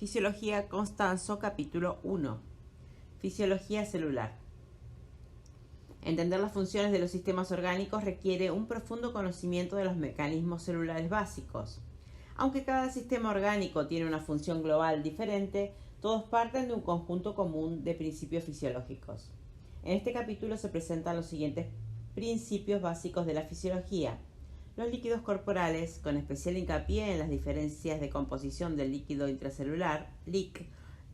Fisiología Constanzo, capítulo 1. Fisiología celular. Entender las funciones de los sistemas orgánicos requiere un profundo conocimiento de los mecanismos celulares básicos. Aunque cada sistema orgánico tiene una función global diferente, todos parten de un conjunto común de principios fisiológicos. En este capítulo se presentan los siguientes principios básicos de la fisiología. Los líquidos corporales, con especial hincapié en las diferencias de composición del líquido intracelular, LIC,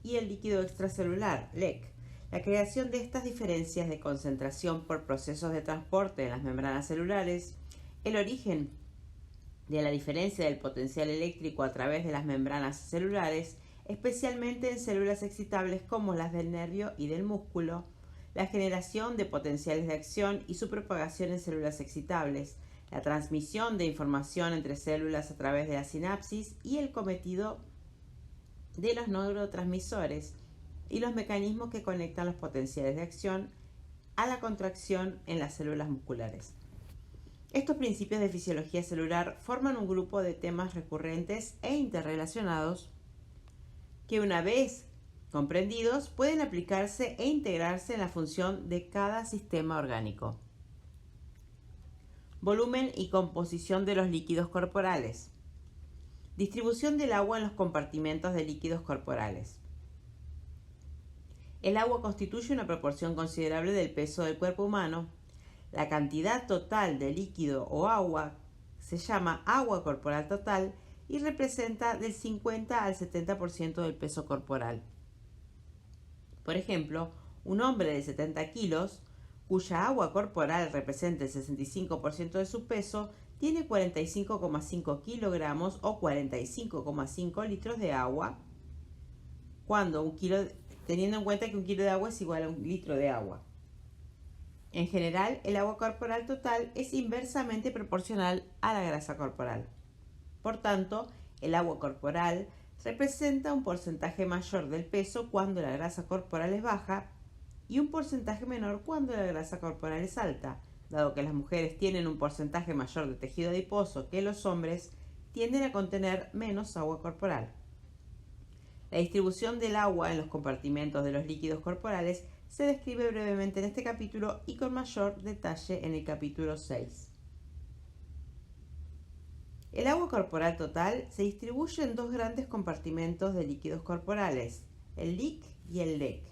y el líquido extracelular, LEC. La creación de estas diferencias de concentración por procesos de transporte en las membranas celulares, el origen de la diferencia del potencial eléctrico a través de las membranas celulares, especialmente en células excitables como las del nervio y del músculo, la generación de potenciales de acción y su propagación en células excitables, la transmisión de información entre células a través de la sinapsis y el cometido de los neurotransmisores y los mecanismos que conectan los potenciales de acción a la contracción en las células musculares. Estos principios de fisiología celular forman un grupo de temas recurrentes e interrelacionados que, una vez comprendidos, pueden aplicarse e integrarse en la función de cada sistema orgánico. Volumen y composición de los líquidos corporales. Distribución del agua en los compartimentos de líquidos corporales. El agua constituye una proporción considerable del peso del cuerpo humano. La cantidad total de líquido o agua se llama agua corporal total y representa del 50 al 70% del peso corporal. Por ejemplo, un hombre de 70 kilos, cuya agua corporal representa el 65% de su peso, tiene 45,5 kilogramos o 45,5 litros de agua, teniendo en cuenta que un kilo de agua es igual a un litro de agua. En general, el agua corporal total es inversamente proporcional a la grasa corporal. Por tanto, el agua corporal representa un porcentaje mayor del peso cuando la grasa corporal es baja y un porcentaje menor cuando la grasa corporal es alta. Dado que las mujeres tienen un porcentaje mayor de tejido adiposo que los hombres, tienden a contener menos agua corporal. La distribución del agua en los compartimentos de los líquidos corporales se describe brevemente en este capítulo y con mayor detalle en el capítulo 6. El agua corporal total se distribuye en dos grandes compartimentos de líquidos corporales, el LIC y el LEC.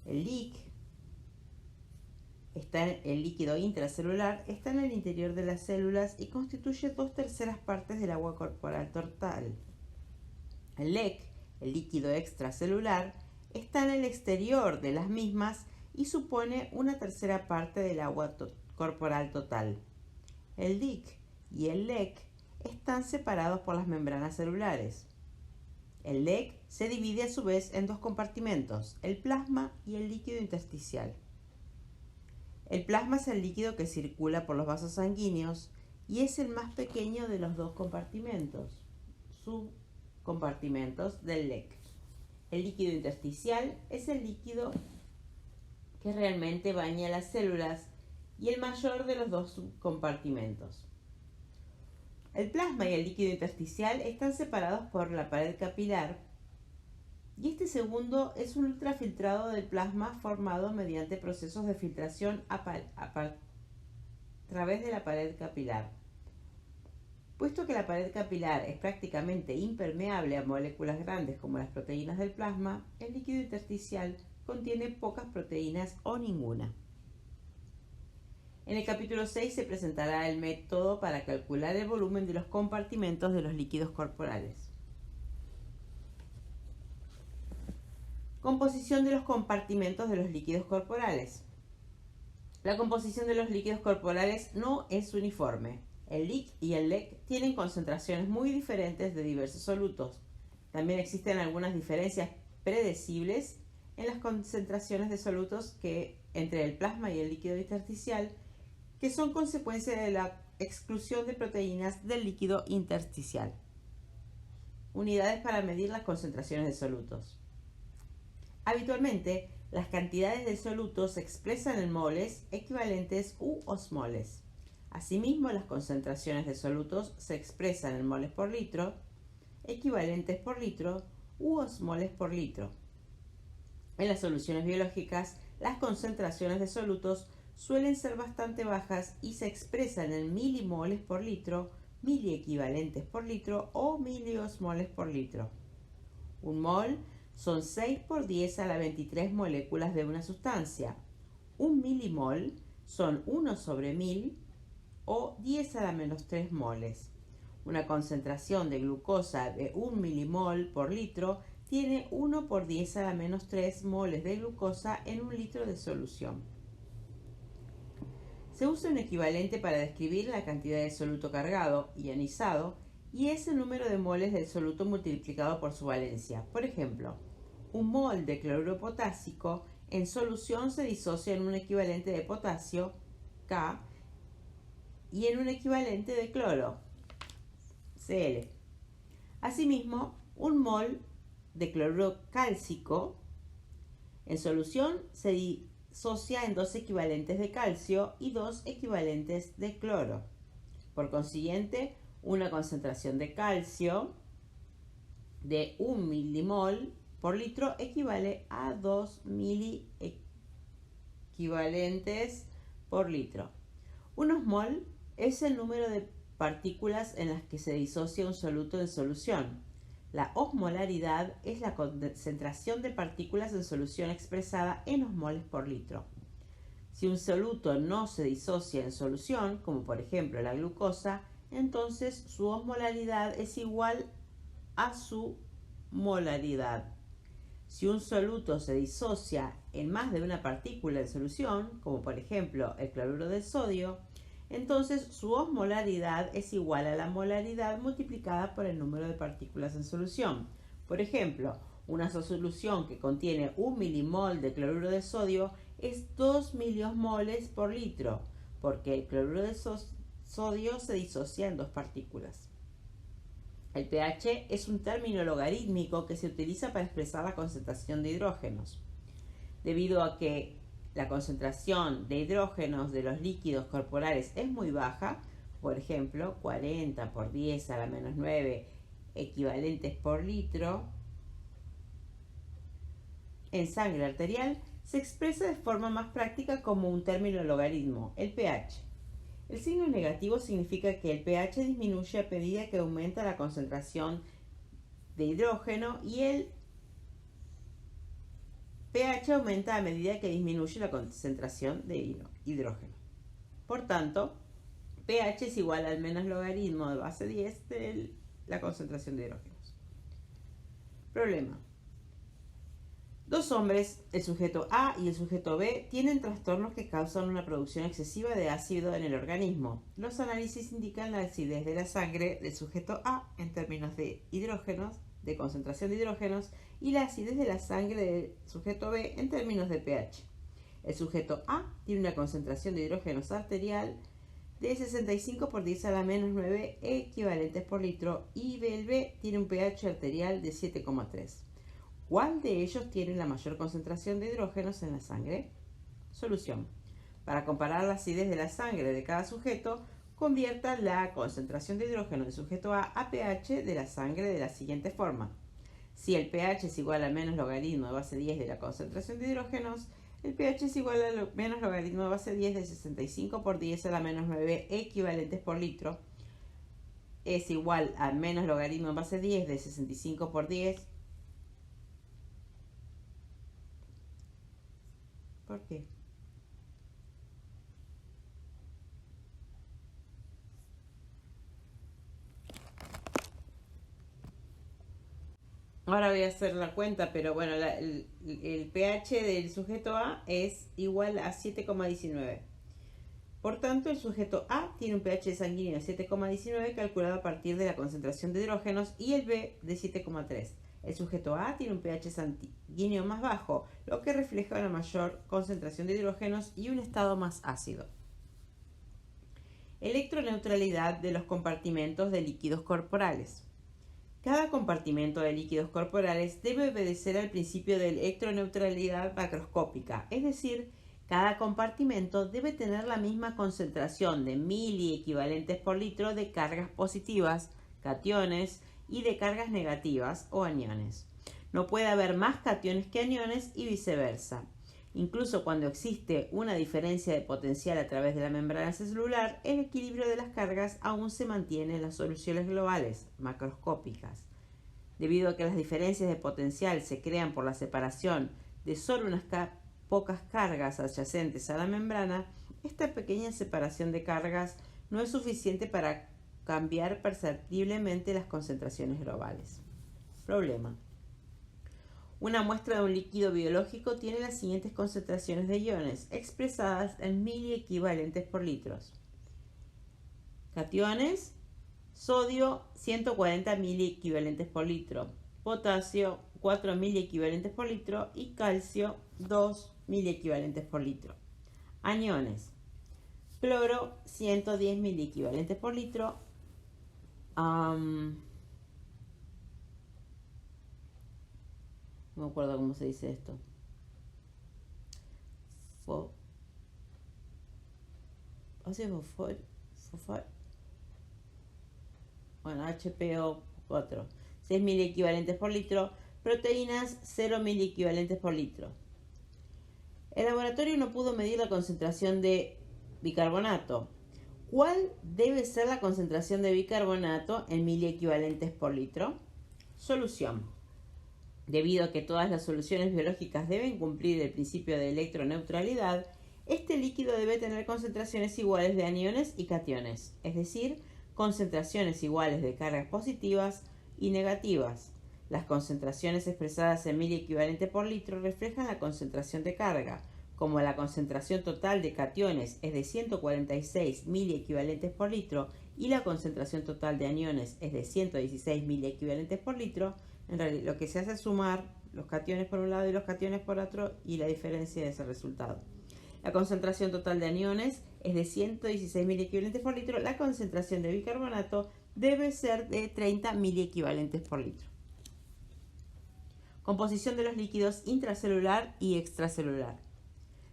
El LIC, el líquido intracelular, está en el interior de las células y constituye 2/3 partes del agua corporal total. El LEC, el líquido extracelular, está en el exterior de las mismas y supone 1/3 parte del agua corporal total. El LIC y el LEC están separados por las membranas celulares. El LEC se divide a su vez en dos compartimentos, el plasma y el líquido intersticial. El plasma es el líquido que circula por los vasos sanguíneos y es el más pequeño de los dos subcompartimentos del LEC. El líquido intersticial es el líquido que realmente baña las células y el mayor de los dos subcompartimentos. El plasma y el líquido intersticial están separados por la pared capilar y este segundo es un ultrafiltrado del plasma formado mediante procesos de filtración a través de la pared capilar. Puesto que la pared capilar es prácticamente impermeable a moléculas grandes como las proteínas del plasma, el líquido intersticial contiene pocas proteínas o ninguna. En el capítulo 6 se presentará el método para calcular el volumen de los compartimentos de los líquidos corporales. Composición de los compartimentos de los líquidos corporales. La composición de los líquidos corporales no es uniforme. El LIC y el LEC tienen concentraciones muy diferentes de diversos solutos. También existen algunas diferencias predecibles en las concentraciones de solutos entre el plasma y el líquido intersticial, que son consecuencia de la exclusión de proteínas del líquido intersticial. Unidades para medir las concentraciones de solutos. Habitualmente, las cantidades de solutos se expresan en moles, equivalentes u osmoles. Asimismo, las concentraciones de solutos se expresan en moles por litro, equivalentes por litro u osmoles por litro. En las soluciones biológicas, las concentraciones de solutos suelen ser bastante bajas y se expresan en milimoles por litro, miliequivalentes por litro o miliosmoles por litro. Un mol son 6 por 10 a la 23 moléculas de una sustancia. Un milimol son 1 sobre 1000 o 10 a la menos 3 moles. Una concentración de glucosa de 1 milimol por litro tiene 1 por 10 a la menos 3 moles de glucosa en un litro de solución. Se usa un equivalente para describir la cantidad de soluto cargado, ionizado, y es el número de moles del soluto multiplicado por su valencia. Por ejemplo, un mol de cloruro potásico en solución se disocia en un equivalente de potasio, K, y en un equivalente de cloro, Cl. Asimismo, un mol de cloruro cálcico en solución se disocia en 2 equivalentes de calcio y 2 equivalentes de cloro. Por consiguiente, una concentración de calcio de 1 milimol por litro equivale a 2 miliequivalentes por litro. Un osmol es el número de partículas en las que se disocia un soluto en solución. La osmolaridad es la concentración de partículas en solución expresada en osmoles por litro. Si un soluto no se disocia en solución, como por ejemplo la glucosa, entonces su osmolaridad es igual a su molaridad. Si un soluto se disocia en más de una partícula en solución, como por ejemplo el cloruro de sodio, entonces su osmolaridad es igual a la molaridad multiplicada por el número de partículas en solución. Por ejemplo, una solución que contiene 1 milimol de cloruro de sodio es 2 miliosmoles por litro, porque el cloruro de sodio se disocia en 2 partículas. El pH es un término logarítmico que se utiliza para expresar la concentración de hidrógenos. Debido a que la concentración de hidrógenos de los líquidos corporales es muy baja, por ejemplo, 40 por 10 a la menos 9 equivalentes por litro, en sangre arterial se expresa de forma más práctica como un término logaritmo, el pH. El signo negativo significa que el pH disminuye a medida que aumenta la concentración de hidrógeno y el pH aumenta a medida que disminuye la concentración de hidrógeno. Por tanto, pH es igual al menos logaritmo de base 10 de la concentración de hidrógenos. Problema. 2 hombres, el sujeto A y el sujeto B, tienen trastornos que causan una producción excesiva de ácido en el organismo. Los análisis indican la acidez de la sangre del sujeto A en términos de hidrógenos, de concentración de hidrógenos, y la acidez de la sangre del sujeto B en términos de pH. El sujeto A tiene una concentración de hidrógenos arterial de 65 por 10 a la menos 9 equivalentes por litro y el B tiene un pH arterial de 7,3. ¿Cuál de ellos tiene la mayor concentración de hidrógenos en la sangre? Solución. Para comparar la acidez de la sangre de cada sujeto, convierta la concentración de hidrógeno del sujeto A pH de la sangre de la siguiente forma. Si el pH es igual al menos logaritmo de base 10 de la concentración de hidrógenos, el pH es igual al menos logaritmo de base 10 de 65 por 10 a la menos 9 equivalentes por litro. Es igual al menos logaritmo de base 10 de 65 por 10. ¿Por qué? Ahora voy a hacer la cuenta, pero bueno, el pH del sujeto A es igual a 7,19. Por tanto, el sujeto A tiene un pH sanguíneo de 7,19 calculado a partir de la concentración de hidrógenos y el B de 7,3. El sujeto A tiene un pH sanguíneo más bajo, lo que refleja una mayor concentración de hidrógenos y un estado más ácido. Electroneutralidad de los compartimentos de líquidos corporales. Cada compartimento de líquidos corporales debe obedecer al principio de electroneutralidad macroscópica, es decir, cada compartimento debe tener la misma concentración de miliequivalentes por litro de cargas positivas, cationes, y de cargas negativas o aniones. No puede haber más cationes que aniones y viceversa. Incluso cuando existe una diferencia de potencial a través de la membrana celular, el equilibrio de las cargas aún se mantiene en las soluciones globales, macroscópicas. Debido a que las diferencias de potencial se crean por la separación de solo unas pocas cargas adyacentes a la membrana, esta pequeña separación de cargas no es suficiente para cambiar perceptiblemente las concentraciones globales. Problema. Una muestra de un líquido biológico tiene las siguientes concentraciones de iones, expresadas en miliequivalentes por litros. Cationes: sodio 140 miliequivalentes por litro, potasio 4 miliequivalentes por litro y calcio 2 miliequivalentes por litro. Aniones: cloro 110 miliequivalentes por litro, no me acuerdo cómo se dice esto. Bueno, HPO4, 6 miliequivalentes por litro. Proteínas, 0 miliequivalentes por litro. El laboratorio no pudo medir la concentración de bicarbonato. ¿Cuál debe ser la concentración de bicarbonato en miliequivalentes por litro? Solución. Debido a que todas las soluciones biológicas deben cumplir el principio de electroneutralidad, este líquido debe tener concentraciones iguales de aniones y cationes, es decir, concentraciones iguales de cargas positivas y negativas. Las concentraciones expresadas en miliequivalente por litro reflejan la concentración de carga. Como la concentración total de cationes es de 146 miliequivalentes por litro y la concentración total de aniones es de 116 miliequivalentes por litro, en realidad lo que se hace es sumar los cationes por un lado y los cationes por otro y la diferencia de ese resultado. La concentración total de aniones es de 116 miliequivalentes por litro. La concentración de bicarbonato debe ser de 30 miliequivalentes por litro. Composición de los líquidos intracelular y extracelular.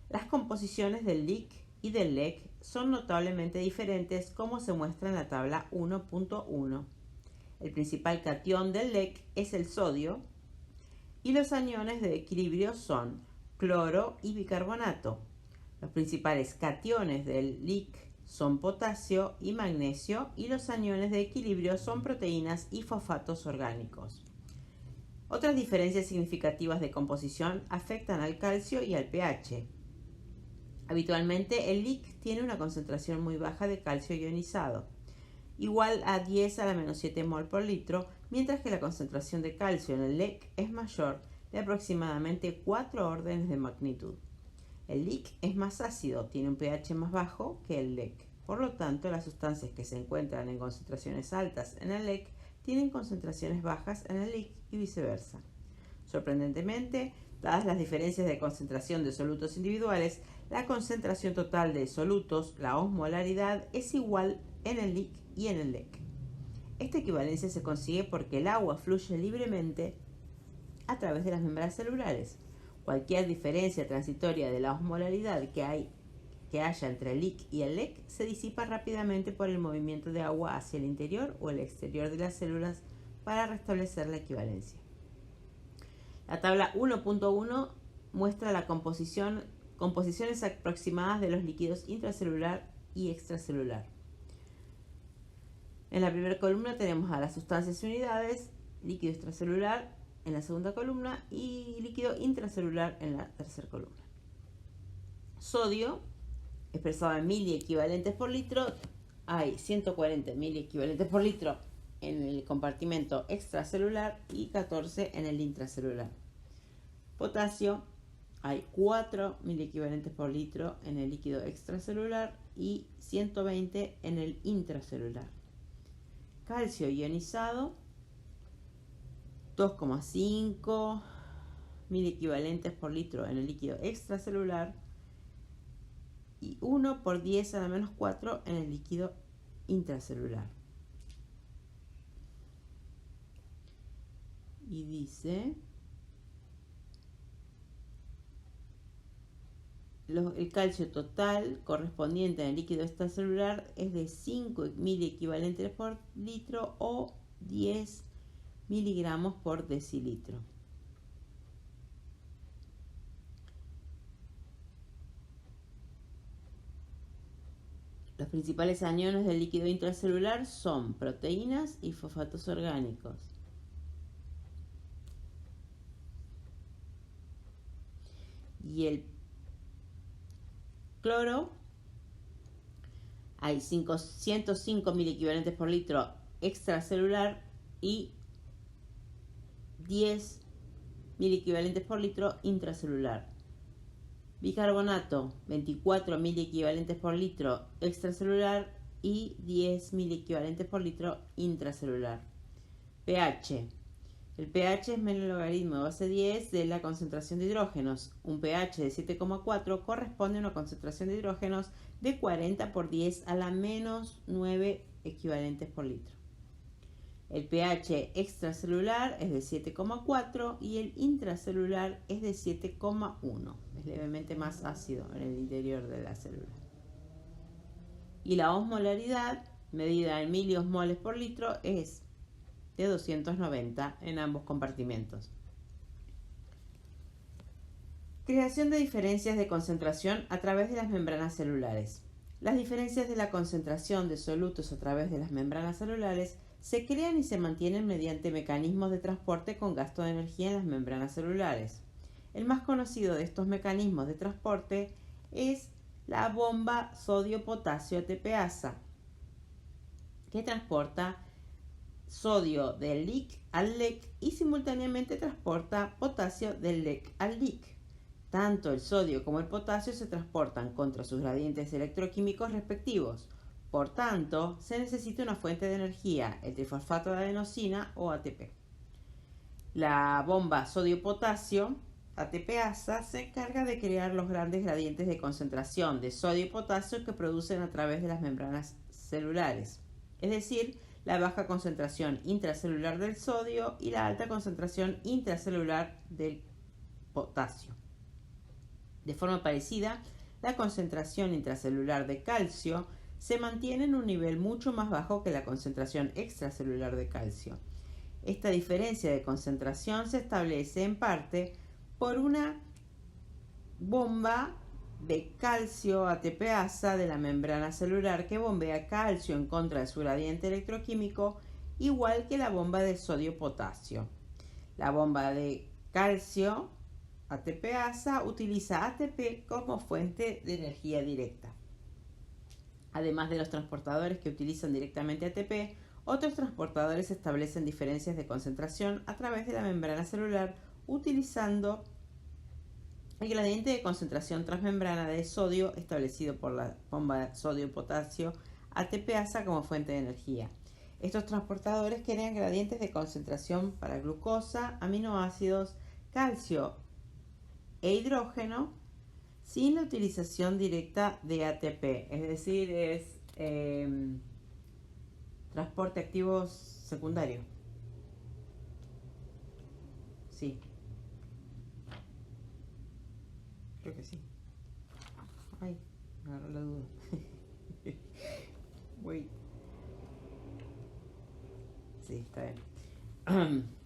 Las composiciones del LIC y del LEC son notablemente diferentes, como se muestra en la tabla 1.1. El principal catión del LEC es el sodio y los aniones de equilibrio son cloro y bicarbonato. Los principales cationes del LIC son potasio y magnesio y los aniones de equilibrio son proteínas y fosfatos orgánicos. Otras diferencias significativas de composición afectan al calcio y al pH. Habitualmente el LIC tiene una concentración muy baja de calcio ionizado, igual a 10 a la menos 7 mol por litro, mientras que la concentración de calcio en el LEC es mayor, de aproximadamente 4 órdenes de magnitud. El LIC es más ácido, tiene un pH más bajo que el LEC. Por lo tanto, las sustancias que se encuentran en concentraciones altas en el LEC tienen concentraciones bajas en el LIC y viceversa. Sorprendentemente, dadas las diferencias de concentración de solutos individuales, la concentración total de solutos, la osmolaridad, es igual en el LIC y en el LEC. Esta equivalencia se consigue porque el agua fluye libremente a través de las membranas celulares. Cualquier diferencia transitoria de la osmolaridad que haya entre el LIC y el LEC se disipa rápidamente por el movimiento de agua hacia el interior o el exterior de las células para restablecer la equivalencia. La tabla 1.1 muestra la composiciones aproximadas de los líquidos intracelular y extracelular. En la primera columna tenemos a las sustancias y unidades, líquido extracelular en la segunda columna y líquido intracelular en la tercera columna. Sodio, expresado en miliequivalentes por litro, hay 140 miliequivalentes por litro en el compartimento extracelular y 14 en el intracelular. Potasio, hay 4 miliequivalentes por litro en el líquido extracelular y 120 en el intracelular. Calcio ionizado, 2,5 miliequivalentes por litro en el líquido extracelular y 1 por 10 a la menos 4 en el líquido intracelular. Y dice, el calcio total correspondiente en el líquido extracelular es de 5 miliequivalentes por litro o 10 miligramos por decilitro. Los principales aniones del líquido intracelular son proteínas y fosfatos orgánicos. Y el cloro, hay 105 equivalentes por litro extracelular y 10 equivalentes por litro intracelular. Bicarbonato, 24 equivalentes por litro extracelular y 10 equivalentes por litro intracelular. pH. El pH es menos logaritmo de base 10 de la concentración de hidrógenos. Un pH de 7,4 corresponde a una concentración de hidrógenos de 40 por 10 a la menos 9 equivalentes por litro. El pH extracelular es de 7,4 y el intracelular es de 7,1. Es levemente más ácido en el interior de la célula. Y la osmolaridad, medida en miliosmoles por litro, es de 290 en ambos compartimentos. Creación de diferencias de concentración a través de las membranas celulares. Las diferencias de la concentración de solutos a través de las membranas celulares se crean y se mantienen mediante mecanismos de transporte con gasto de energía en las membranas celulares. El más conocido de estos mecanismos de transporte es la bomba sodio-potasio ATPasa, que transporta sodio del LIC al LEC y simultáneamente transporta potasio del LEC al LIC. Tanto el sodio como el potasio se transportan contra sus gradientes electroquímicos respectivos. Por tanto, se necesita una fuente de energía, el trifosfato de adenosina o ATP. La bomba sodio-potasio ATPasa se encarga de crear los grandes gradientes de concentración de sodio y potasio que producen a través de las membranas celulares, es decir, la baja concentración intracelular del sodio y la alta concentración intracelular del potasio. De forma parecida, la concentración intracelular de calcio se mantiene en un nivel mucho más bajo que la concentración extracelular de calcio. Esta diferencia de concentración se establece en parte por una bomba de calcio ATPasa de la membrana celular que bombea calcio en contra de su gradiente electroquímico, igual que la bomba de sodio-potasio. La bomba de calcio ATPasa utiliza ATP como fuente de energía directa. Además de los transportadores que utilizan directamente ATP, otros transportadores establecen diferencias de concentración a través de la membrana celular utilizando el gradiente de concentración transmembrana de sodio establecido por la bomba sodio-potasio ATPasa como fuente de energía. Estos transportadores crean gradientes de concentración para glucosa, aminoácidos, calcio e hidrógeno sin la utilización directa de ATP, es decir, es transporte activo secundario. Sí. Creo que sí. Ay, me agarró la duda. Wait. Sí, está bien.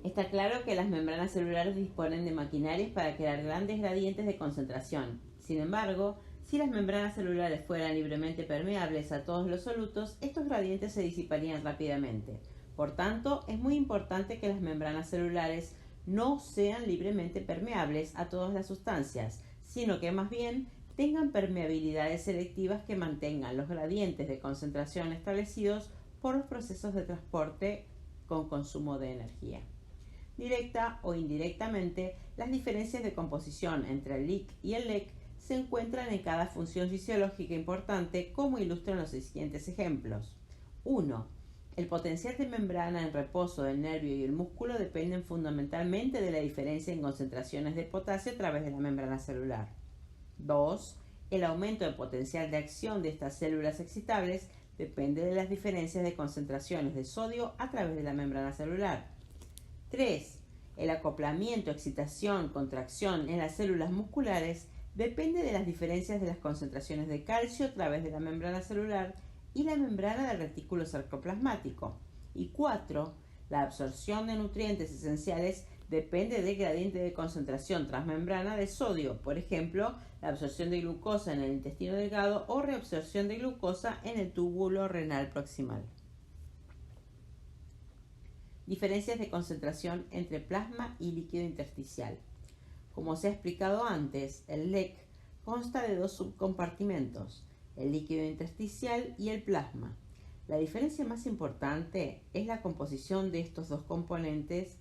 Está claro que las membranas celulares disponen de maquinarias para crear grandes gradientes de concentración. Sin embargo, si las membranas celulares fueran libremente permeables a todos los solutos, estos gradientes se disiparían rápidamente. Por tanto, es muy importante que las membranas celulares no sean libremente permeables a todas las sustancias, sino que más bien tengan permeabilidades selectivas que mantengan los gradientes de concentración establecidos por los procesos de transporte con consumo de energía. Directa o indirectamente, las diferencias de composición entre el LIC y el LEC se encuentran en cada función fisiológica importante, como ilustran los siguientes ejemplos. 1. El potencial de membrana en reposo del nervio y el músculo dependen fundamentalmente de la diferencia en concentraciones de potasio a través de la membrana celular. 2. El aumento del potencial de acción de estas células excitables depende de las diferencias de concentraciones de sodio a través de la membrana celular. 3. El acoplamiento, excitación, contracción en las células musculares depende de las diferencias de las concentraciones de calcio a través de la membrana celular y la membrana del retículo sarcoplasmático. Y 4. La absorción de nutrientes esenciales depende del gradiente de concentración transmembrana de sodio, por ejemplo, la absorción de glucosa en el intestino delgado o reabsorción de glucosa en el túbulo renal proximal. Diferencias de concentración entre plasma y líquido intersticial. Como se ha explicado antes, el LEC consta de dos subcompartimentos, el líquido intersticial y el plasma. La diferencia más importante es la composición de estos dos componentes.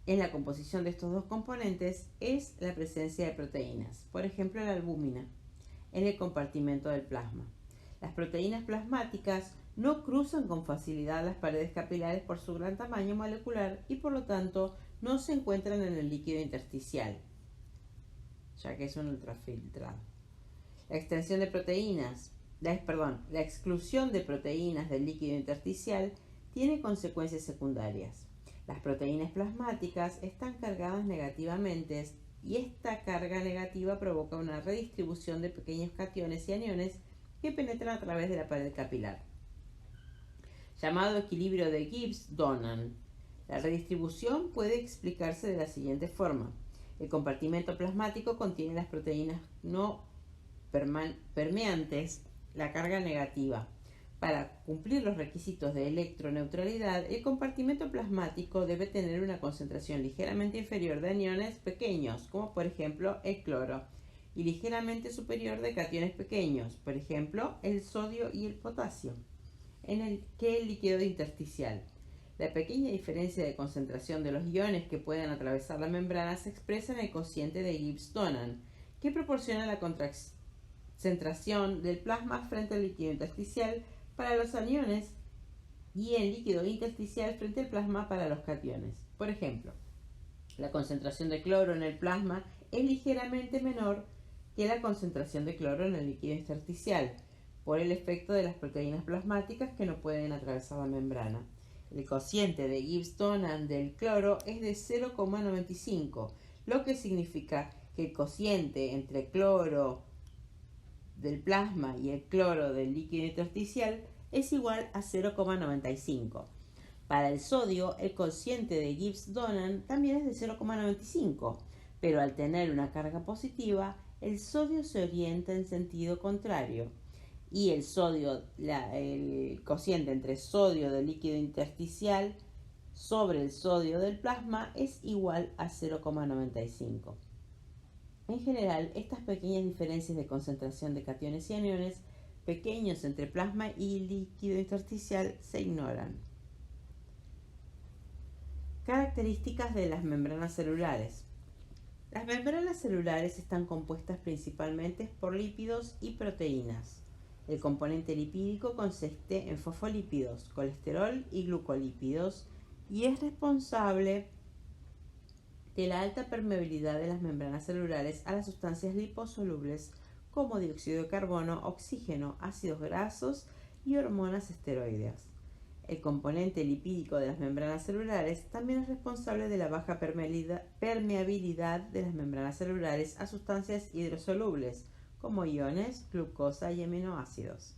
En la composición de estos dos componentes es la presencia de proteínas, por ejemplo la albúmina, en el compartimento del plasma. Las proteínas plasmáticas no cruzan con facilidad las paredes capilares por su gran tamaño molecular y por lo tanto no se encuentran en el líquido intersticial, ya que es un ultrafiltrado. La exclusión de proteínas del líquido intersticial tiene consecuencias secundarias. Las proteínas plasmáticas están cargadas negativamente y esta carga negativa provoca una redistribución de pequeños cationes y aniones que penetran a través de la pared capilar, llamado equilibrio de Gibbs-Donan. La redistribución puede explicarse de la siguiente forma. El compartimento plasmático contiene las proteínas no permeantes, la carga negativa. Para cumplir los requisitos de electroneutralidad, el compartimento plasmático debe tener una concentración ligeramente inferior de aniones pequeños, como por ejemplo el cloro, y ligeramente superior de cationes pequeños, por ejemplo el sodio y el potasio, que el líquido intersticial. La pequeña diferencia de concentración de los iones que pueden atravesar la membrana se expresa en el cociente de Gibbs-Donan, que proporciona la concentración del plasma frente al líquido intersticial para los aniones y el líquido intersticial frente al plasma para los cationes. Por ejemplo, la concentración de cloro en el plasma es ligeramente menor que la concentración de cloro en el líquido intersticial, por el efecto de las proteínas plasmáticas que no pueden atravesar la membrana. El cociente de Gibbs-Donan del cloro es de 0,95, lo que significa que el cociente entre cloro del plasma y el cloro del líquido intersticial es igual a 0,95. Para el sodio, el cociente de Gibbs-Donan también es de 0,95, pero al tener una carga positiva, el sodio se orienta en sentido contrario y el cociente entre sodio del líquido intersticial sobre el sodio del plasma es igual a 0,95. En general, estas pequeñas diferencias de concentración de cationes y aniones pequeños entre plasma y líquido intersticial se ignoran. Características de las membranas celulares. Las membranas celulares están compuestas principalmente por lípidos y proteínas. El componente lipídico consiste en fosfolípidos, colesterol y glucolípidos y es responsable de la alta permeabilidad de las membranas celulares a las sustancias liposolubles como dióxido de carbono, oxígeno, ácidos grasos y hormonas esteroideas. El componente lipídico de las membranas celulares también es responsable de la baja permeabilidad de las membranas celulares a sustancias hidrosolubles como iones, glucosa y aminoácidos.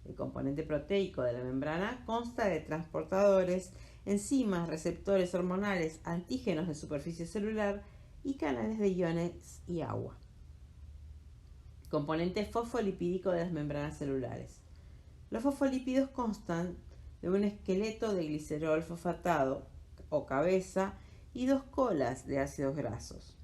El componente proteico de la membrana consta de transportadores, enzimas, receptores hormonales, antígenos de superficie celular y canales de iones y agua. Componente fosfolipídico de las membranas celulares. Los fosfolípidos constan de un esqueleto de glicerol fosfatado o cabeza y dos colas de ácidos grasos.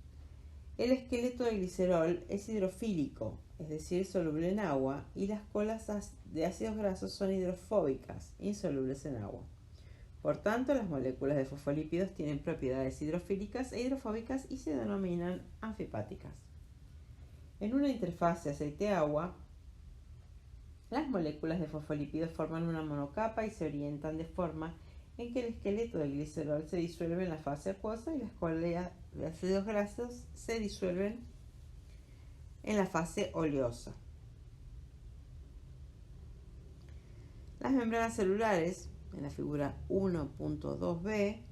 El esqueleto de glicerol es hidrofílico, es decir, soluble en agua, y las colas de ácidos grasos son hidrofóbicas, insolubles en agua. Por tanto, las moléculas de fosfolípidos tienen propiedades hidrofílicas e hidrofóbicas y se denominan anfipáticas. En una interfase aceite-agua, las moléculas de fosfolípidos forman una monocapa y se orientan de forma en que el esqueleto del glicerol se disuelve en la fase acuosa y las colas de ácidos grasos se disuelven en la fase oleosa. Las membranas celulares, en la figura 1.2b,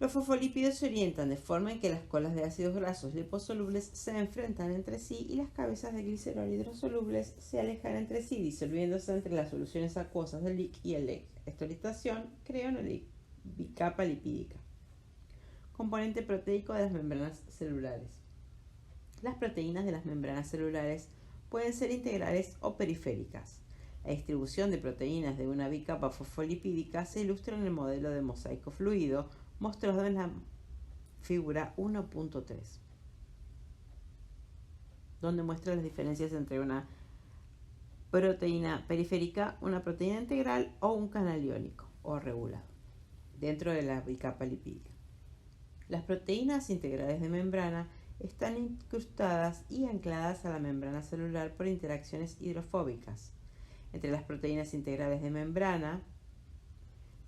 Los fosfolípidos se orientan de forma en que las colas de ácidos grasos liposolubles se enfrentan entre sí y las cabezas de glicerol hidrosolubles se alejan entre sí, disolviéndose entre las soluciones acuosas del LIC y el LEC. Esta orientación crea una bicapa lipídica. Componente proteico de las membranas celulares. Las proteínas de las membranas celulares pueden ser integrales o periféricas. La distribución de proteínas de una bicapa fosfolipídica se ilustra en el modelo de mosaico fluido mostrado en la figura 1.3, donde muestra las diferencias entre una proteína periférica, una proteína integral o un canal iónico o regulado dentro de la bicapa lipídica. Las proteínas integrales de membrana están incrustadas y ancladas a la membrana celular por interacciones hidrofóbicas. Entre las proteínas integrales de membrana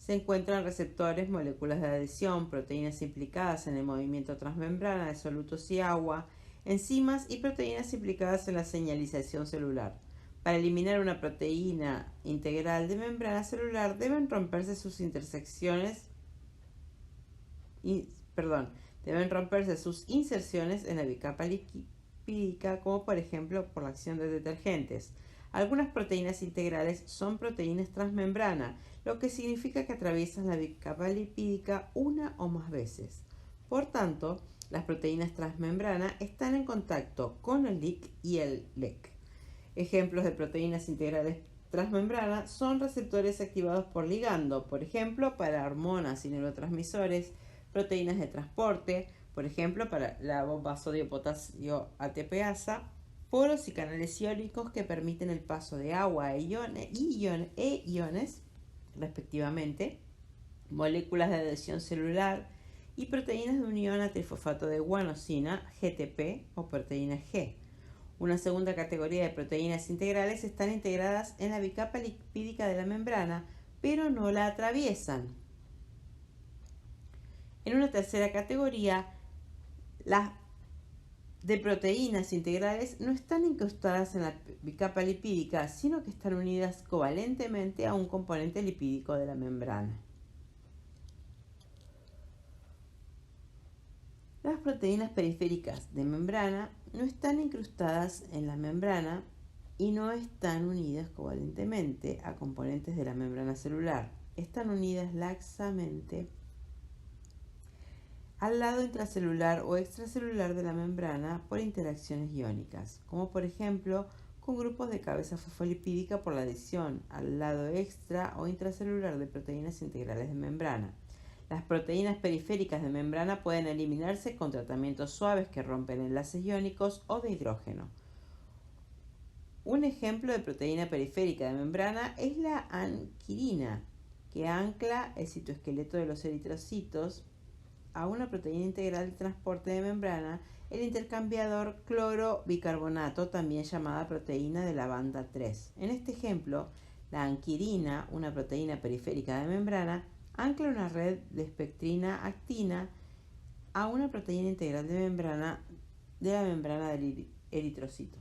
se encuentran receptores, moléculas de adhesión, proteínas implicadas en el movimiento transmembrana de solutos y agua, enzimas y proteínas implicadas en la señalización celular. Para eliminar una proteína integral de membrana celular deben romperse sus inserciones en la bicapa lipídica, como por ejemplo por la acción de detergentes. Algunas proteínas integrales son proteínas transmembrana, lo que significa que atraviesan la bicapa lipídica una o más veces. Por tanto, las proteínas transmembrana están en contacto con el LIC y el LEC. Ejemplos de proteínas integrales transmembrana son receptores activados por ligando, por ejemplo, para hormonas y neurotransmisores, proteínas de transporte, por ejemplo, para la bomba sodio-potasio ATPasa, poros y canales iónicos que permiten el paso de agua e iones, respectivamente, moléculas de adhesión celular y proteínas de unión a trifosfato de guanosina, GTP o proteína G. Una segunda categoría de proteínas integrales están integradas en la bicapa lipídica de la membrana, pero no la atraviesan. En una tercera categoría, las de proteínas integrales no están incrustadas en la bicapa lipídica, sino que están unidas covalentemente a un componente lipídico de la membrana. Las proteínas periféricas de membrana no están incrustadas en la membrana y no están unidas covalentemente a componentes de la membrana celular. Están unidas laxamente al lado intracelular o extracelular de la membrana por interacciones iónicas, como por ejemplo con grupos de cabeza fosfolipídica por la adhesión al lado extra o intracelular de proteínas integrales de membrana. Las proteínas periféricas de membrana pueden eliminarse con tratamientos suaves que rompen enlaces iónicos o de hidrógeno. Un ejemplo de proteína periférica de membrana es la anquirina, que ancla el citoesqueleto de los eritrocitos a una proteína integral de transporte de membrana, el intercambiador clorobicarbonato, también llamada proteína de la banda 3. En este ejemplo, la anquirina, una proteína periférica de membrana, ancla una red de espectrina actina a una proteína integral de la membrana del eritrocito.